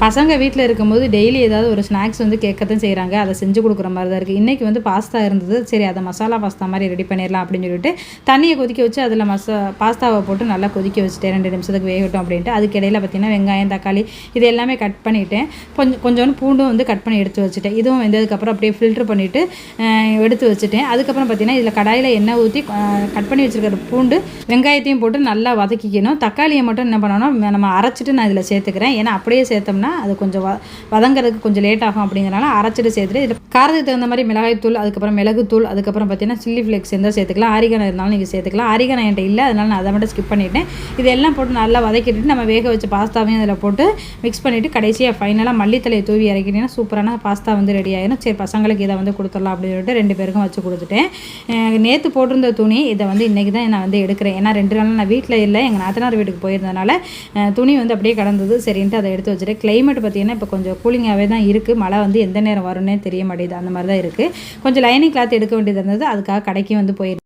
பசங்க வீட்டில் இருக்கும்போது டெய்லி ஏதாவது ஒரு ஸ்நாக்ஸ் வந்து கேட்கத்தான் செய்கிறாங்க. அதை செஞ்சு கொடுக்குற மாதிரி தான் இருக்குது. இன்றைக்கி வந்து பாஸ்தா இருந்தது. சரி, அதை மசாலா பாஸ்தா மாதிரி ரெடி பண்ணிடலாம் அப்படின்னு சொல்லிட்டு தண்ணியை கொதிக்க வச்சு அதில் பாஸ்தாவை போட்டு நல்லா கொதிக்க வச்சுட்டேன். 2 நிமிஷத்துக்கு வேகட்டும் அப்படின்ட்டு. அதுக்கு இடையில பார்த்திங்கன்னா வெங்காயம், தக்காளி இது எல்லாமே கட் பண்ணிவிட்டேன். கொஞ்சோண்டு பூண்டும் வந்து கட் பண்ணி எடுத்து வச்சுட்டேன். இதுவும் வெந்ததுக்கப்புறம் அப்படியே ஃபில்ட்ரு பண்ணிவிட்டு எடுத்து வச்சுட்டேன். அதுக்கப்புறம் பார்த்திங்கன்னா இதில் கடாயில் எண்ணெய் ஊற்றி கட் பண்ணி வச்சுருக்கிற பூண்டு வெங்காயத்தையும் போட்டு நல்லா வதக்கிக்கணும். தக்காளியை மட்டும் என்ன பண்ணணும்னா நம்ம அரைச்சிட்டு நான் இதில் சேர்த்துக்கிறேன். ஏன்னா அப்படியே சேர்த்தோம்னா அது கொஞ்சம் வதங்கிறதுக்கு கொஞ்சம் லேட் ஆகும். அப்படிங்கிறனால அரைச்சிட்டு சேர்த்துட்டு இதில் காரத்துக்கு தகுந்த மாதிரி மிளகாய்த்தூள், அதுக்கப்புறம் மிளகுத்தூள், அதுக்கப்புறம் பார்த்திங்கன்னா சில்லி ஃப்ளேக்ஸ் இருந்தால் சேர்த்துக்கலாம். ஆரிகானோ இருந்தாலும் நீங்கள் சேர்த்துக்கலாம். ஆரிகானோ என்கிட்ட இல்லை, அதனால் நான் அதை மட்டும் ஸ்கிப் பண்ணிவிட்டேன். இதெல்லாம் போட்டு நல்லா வதக்கிட்டு நம்ம வேக வச்ச பாஸ்தாவையும் அதில் போட்டு மிக்ஸ் பண்ணிவிட்டு கடைசியாக ஃபைனலாக மல்லித்தலையை தூவி இறக்கிட்டீங்கன்னா சூப்பரான பாஸ்தா வந்து ரெடி ஆகிடும். சரி, பசங்களுக்கு இதை வந்து கொடுத்துடலாம் அப்படின்னு சொல்லிட்டு 2 பேருக்கும் வச்சு கொடுத்துட்டேன். நேற்று போட்டிருந்த துணி இதை வந்து இன்றைக்கி தான் நான் வந்து எடுக்கிறேன். ஏன்னா 2 நாள் நான் வீட்டில் இல்லை, எங்கள் நாத்தனார் வீட்டுக்கு போயிருந்ததுனால துணி வந்து அப்படியே கடந்தது. சரின்ட்டு அதை எடுத்து வச்சுட்டேன். கிளைமேட் பார்த்திங்கன்னா இப்போ கொஞ்சம் கூலிங்காகவே தான் இருக்குது. மழை வந்து எந்த நேரம் வரும்னே தெரிய மாட்டேங்குது. அந்த மாதிரி தான் இருக்குது. கொஞ்சம் லைனிங் கிளாத் எடுக்க வேண்டியது இருந்தது. அதுக்காக கடைக்கு வந்து போயிருந்தேன்.